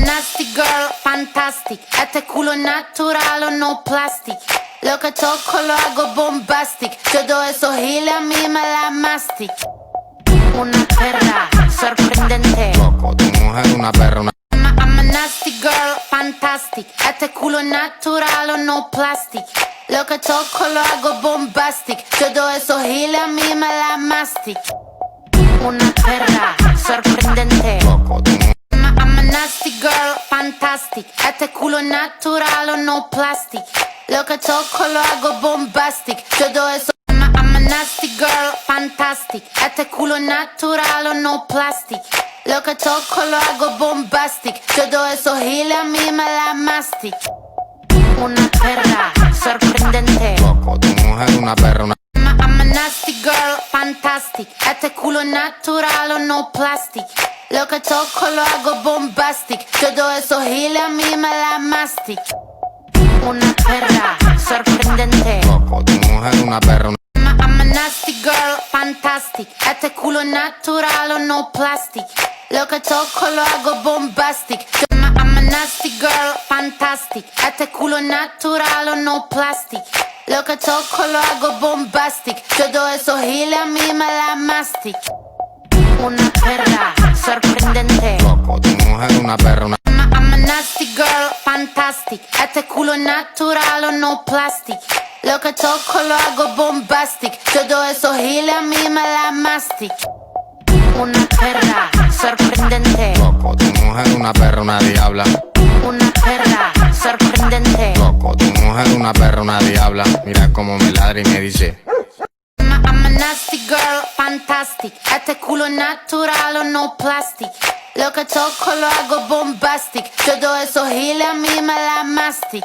nasty girl, fantastic. Este culo es natural o no plastic. Lo que toco lo hago bombastic. Todo eso giles a mí me la mastic. Una perra sorprendente. Loco, tu mujer una perra, una... I'm a nasty girl, fantastic. Este culo es natural o no plastic. Lo que toco lo hago bombastic. Todo eso giles a mí me la mastic. Una perra sorprendente. Loco, tu mujer... I'm a nasty girl, fantastic. Este culo es natural o no plastic. Lo que toco lo hago bombastic. Todo eso. I'm a nasty girl, fantastic. Este culo es natural o no plastic. Lo que toco lo hago bombastic. Todo eso giles a mí me la mastic. Una perra sorprendente. Loco, tu mujer una perra, una... I'm a nasty girl, fantastic. Este culo es natural o no plastic. Lo que toco lo hago bombastic. Todo eso giles a mí me la mastic. Una perra sorprendente. Loco, tu mujer una perra, una... I'm a nasty girl, fantastic. Este culo es natural o no plastic. Lo que toco lo hago bombastic. I'm a nasty girl, fantastic. Este culo es natural o no plastic. Lo que toco lo hago bombastic. Todo eso giles a mí me la mastic. Una perra sorprendente. Loco, tu mujer una perra, una... I'm a nasty girl, fantastic. Este culo es natural o no plastic. Lo que toco lo hago bombastic. Todo eso giles a mí me la mastic. Una perra sorprendente. Loco, tu mujer una perra, una diabla. Una perra sorprendente. Loco, tu mujer una perra, una diabla. Mira cómo me ladra y me dice... I'm a nasty girl, fantastic. Este culo es natural o no plastic. Lo que toco lo hago bombastic. Todo eso giles a mí me la mastic.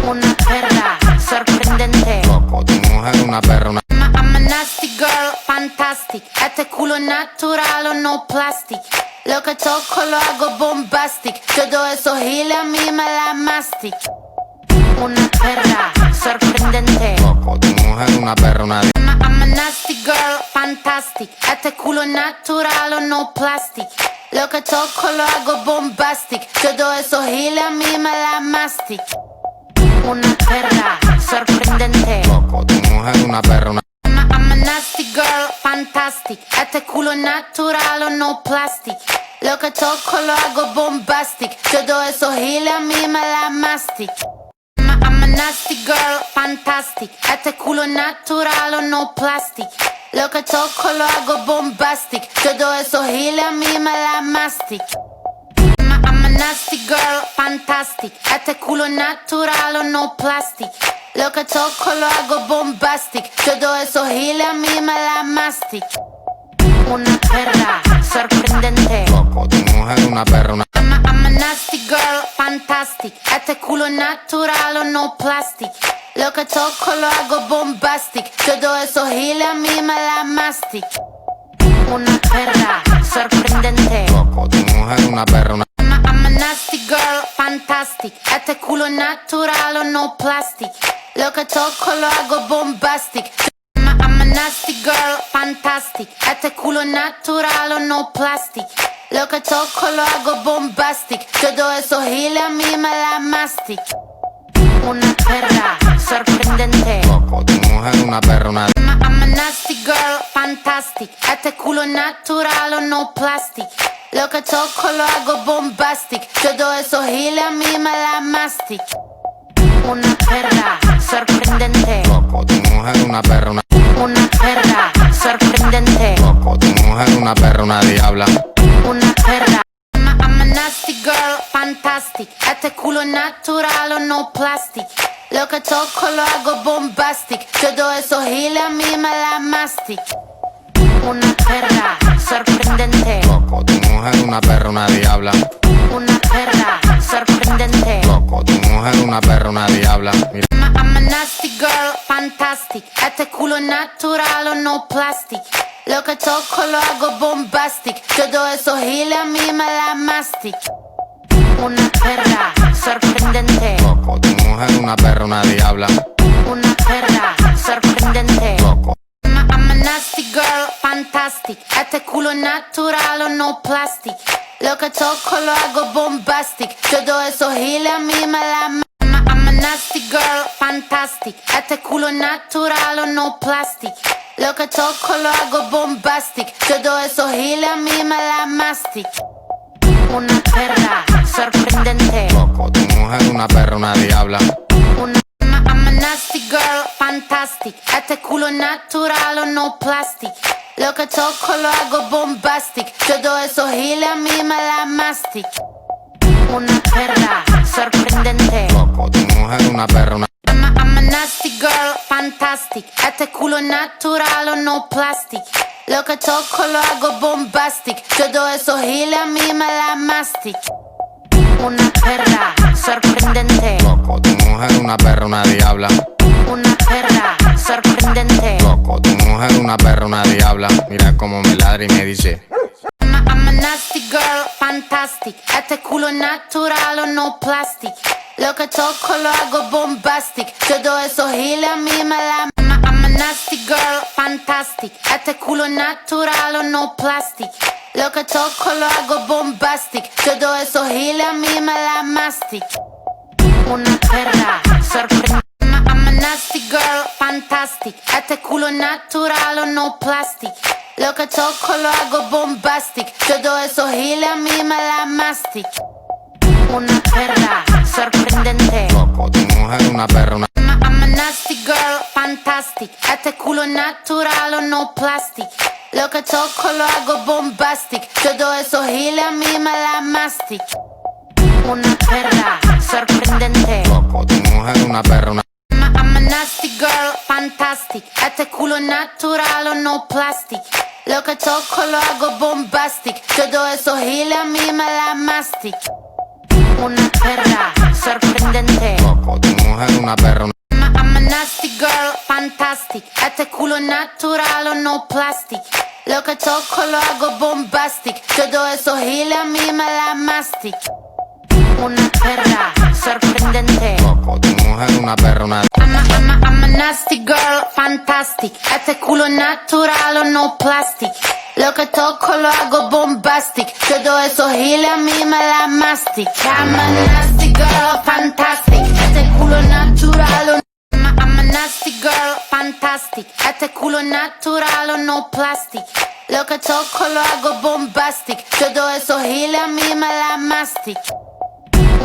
Una perra sorprendente. Loco, tu mujer una perra, una... I'm a nasty girl, fantastic. Este culo es natural o no plastic. Lo que toco lo hago bombastic. Todo eso giles a mí me la mastic. Una perra sorprendente. Loco, tu mujer una perra, una... I'm a nasty girl, fantastic. Este culo es natural o no plastic. Lo que toco lo hago bombastic. Todo eso giles a mí me la mastic. Una perra sorprendente. Loco, tu mujer una perra, una... I'm a nasty girl, fantastic. Este culo es natural o no plastic. Lo que toco lo hago bombastic. Todo eso giles a mí me la mastic. I'm a nasty girl, fantastic. Este culo es natural o no plastic. Lo que toco lo hago bombastic. Todo eso giles a mí me la mastic. I'm a nasty girl, fantastic. Este culo es natural o no plastic. Lo que toco lo hago bombastic. Todo eso giles a mí me la mastic. Una perra sorprendente. Loco, tu mujer una perra, una... I'm a nasty girl, fantastic. Este culo es natural o no plastic. Lo que toco lo hago bombastic. Todo eso giles a mí me la mastic. Una perra sorprendente. Loco, tu mujer una perra, una... I'm a nasty girl, fantastic. Este culo es natural o no plastic. Lo que toco lo hago bombastic. I'm a nasty girl, fantastic. Este culo es natural o no plastic. Lo que toco lo hago bombastic. Todo eso giles a mí me la mastic. Una perra sorprendente. Loco, tu mujer una perra, una... I'm a nasty girl, fantastic. Este culo es natural o no plastic. Lo que toco lo hago bombastic. Todo eso giles a mí me la mastic. Una perra sorprendente. Loco, tu mujer una perra, una... Una perra sorprendente. Loco, tu mujer una perra, una diabla. Una perra. I'm a nasty girl, fantastic. Este culo es natural o no plastic. Lo que toco lo hago bombastic. Todo eso giles a mí me la mastic. Una perra sorprendente. Loco, tu mujer una perra, una diabla. Una perra sorprendente. Loco, tu mujer una perra, una diabla. Mira. I'm a nasty girl, fantastic. Este culo es natural o no plastic. Lo que toco lo hago bombastic. Todo eso giles a mí me la mastic. Una perra sorprendente. Loco, tu mujer una perra, una diabla. Una perra sorprendente. Loco. I'm a nasty girl, fantastic. Este culo natural o no plastic. Lo que toco lo hago bombastic. Todo eso giles a mí me la I'm a nasty girl, fantastic. Este culo natural o no plastic. Lo que toco lo hago bombastic. Todo eso giles a mí me la mastic. Una perra sorprendente. Loco, tu mujer es una perra, una diabla. I'm a nasty girl, fantastic. Este culo natural o no plastic. Lo que toco lo hago bombastic. Todo eso giles a mí me la mastic. Una perra sorprendente. Loco, tu mujer es una perra, una I'm a nasty girl, fantastic. Este culo natural o no plastic. Lo que toco lo hago bombastic. Todo eso giles a mí me la mastic. Una perra sorprendente. Loco, tu mujer es una perra, una diabla. Una perra sorprendente. Loco, tu mujer es una perra, una diabla. Mira cómo me ladra y me dice. I'm a nasty girl, fantastic. Este culo natural o no plastic. Lo que toco lo hago bombastic. Todo eso giles a mí me la I'm a nasty girl, fantastic. Este culo natural o no plastic. Lo que toco lo hago bombastic. Todo eso giles a mí me la mastic. Una perra sorprendente. I'm a nasty girl, fantastic. Este culo natural o no plastic. Lo que toco lo hago bombastic. Todo eso giles a mí me la mastic. Una perra sorprendente. Loco, tu mujer es una perra, una I'm a nasty girl, fantastic. Este culo natural o no plastic. Lo que toco lo hago bombastic. Todo eso giles a mí me la mastic. Una perra sorprendente. Loco, tu mujer es una perra, una I'm a nasty girl, fantastic. Este culo natural o no plastic. Lo que toco lo hago bombastic. Todo eso giles a mí me la mastic. Una perra sorprendente. Loco, tu mujer es una perra, una I'm a nasty girl, fantastic. Este culo natural o no plastic. Lo que toco lo hago bombastic. Todo eso giles a mí me la mastic. Una perra sorprendente. Loco, tu mujer es una perra, una I'm a nasty girl, fantastic. Este culo natural o no plastic. Lo que toco lo hago bombastic. Todo eso giles a mí me la mastic. I'm a nasty girl, fantastic. Este culo natural o no I'm a nasty girl, fantastic. Este culo natural o no plastic. Lo que toco lo hago bombastic. Todo eso giles a mí me la mastic.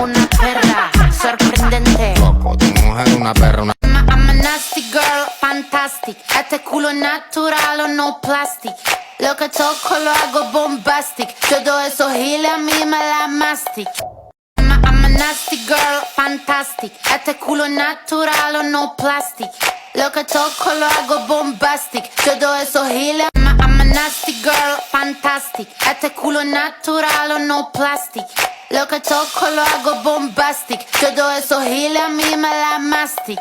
Una perra sorprendente. Loco, tu mujer es una perra, una I'm a nasty girl, fantastic. Este culo natural o no plastic. Lo que toco lo hago bombastic. Todo eso giles a mí me la mastic. I'm a nasty girl, fantastic. Este culo natural o no plastic. Lo que toco lo hago bombastic. Todo eso giles I'm a nasty girl, fantastic. Este culo natural o no plastic. Lo que toco lo hago bombastic. Todo eso giles a mí me la mastic.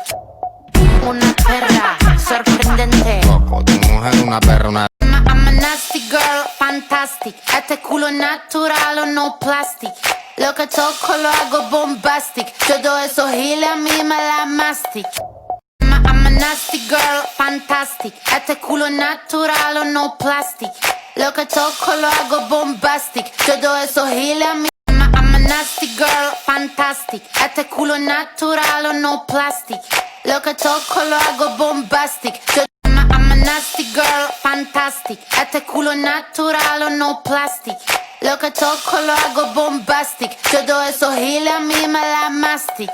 Una perra sorprendente. Loco, tu mujer es una perra, una I'm a nasty girl, fantastic. Este culo natural o no plastic. Lo que toco lo hago bombastic. Todo eso giles a mí me la mastic. I'm a nasty girl, fantastic. Este culo natural o no plastic. Lo que toco lo hago bombastic. Todo eso giles a mí I'm a nasty girl, fantastic. Este culo natural o no plastic. Lo que toco lo hago bombastic. I'm a nasty girl, fantastic. Este culo natural o no plastic. Lo que toco lo hago bombastic. Todo eso giles a mí me la mastic.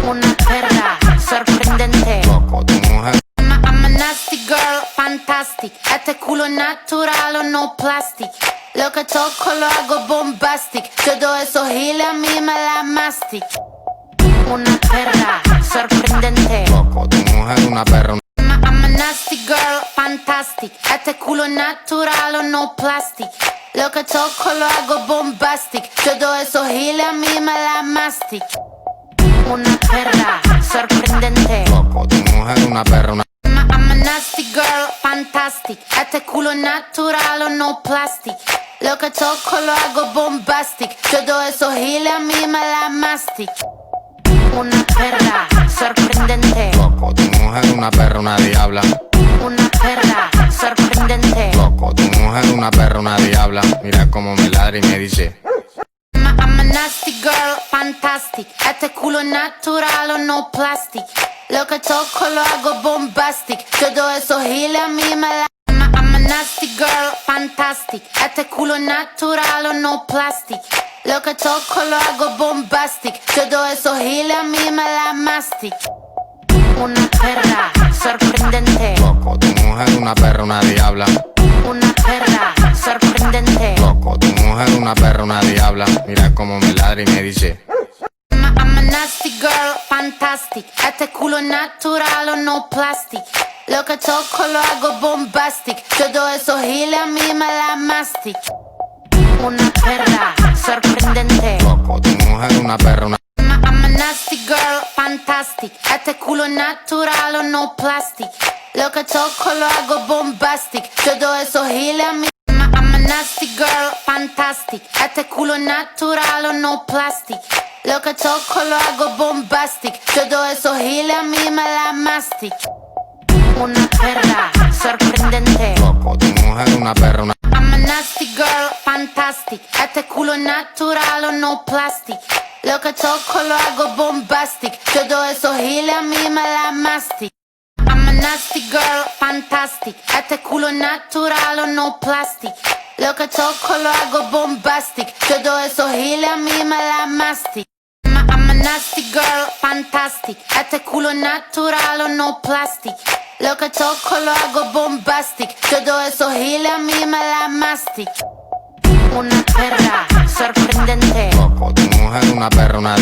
Una perra sorprendente. Loco, tu mujer I'm a nasty girl, fantastic. Este culo natural o no plastic. Lo que toco lo hago bombastic. Todo eso giles a mí me la mastic. Una perra sorprendente. Loco, tu mujer es una perra, una I'm a nasty girl, fantastic. Este culo natural o no plastic. Lo que toco lo hago bombastic. Todo eso giles a mí me la mastic. Una perra sorprendente. Loco, tu mujer es una perra, una I'm a nasty girl, fantastic. Este culo natural o no plastic. Lo que toco lo hago bombastic. Todo eso giles a mí me la mastic. Una perra sorprendente. Loco, tu mujer es una perra, una diabla. Una perra sorprendente. Loco, tu mujer una perra, una diabla. Mira cómo me ladra y me dice. I'm a nasty girl, fantastic. Este culo es natural o no plastic. Lo que toco lo hago bombastic. Todo eso giles a mí me la... I'm a nasty girl, fantastic. Este culo es natural o no plastic. Lo que toco lo hago bombastic. Todo eso giles a mí me la mastic. Una perra sorprendente. Loco, tu mujer una perra, una diabla. Una perra sorprendente. Loco, tu mujer una perra, una diabla. Mira cómo me ladra y me dice. I'm a nasty girl, fantastic. Este culo es natural o no plastic. Lo que toco lo hago bombastic. Todo eso giles a mí me la mastic. Una perra sorprendente. Loco, tu mujer una perra, una... I'm a nasty girl, fantastic. Este culo es natural o no plastic. Lo que toco lo hago bombastic. Todo eso giles a mí. I'm a nasty girl, fantastic. Este culo es natural o no plastic. Lo que toco lo hago bombastic. Todo eso giles a mí me la mastic. Una perra sorprendente. Loco, tu mujer una perra, una... I'm a nasty girl, fantastic. Este culo es natural o no plastic. Lo que toco lo hago bombastic. Todo eso giles a mí me la mastic. I'm a nasty girl, fantastic. Este culo es natural o no plastic. Lo que toco lo hago bombastic. Todo eso giles a mí me la mastic. I'm a nasty girl, fantastic. Este culo es natural o no plastic. Lo que toco lo hago bombastic. Todo eso giles a mí me la mastic. Una perra sorprendente. Loco, tu mujer una perra, una...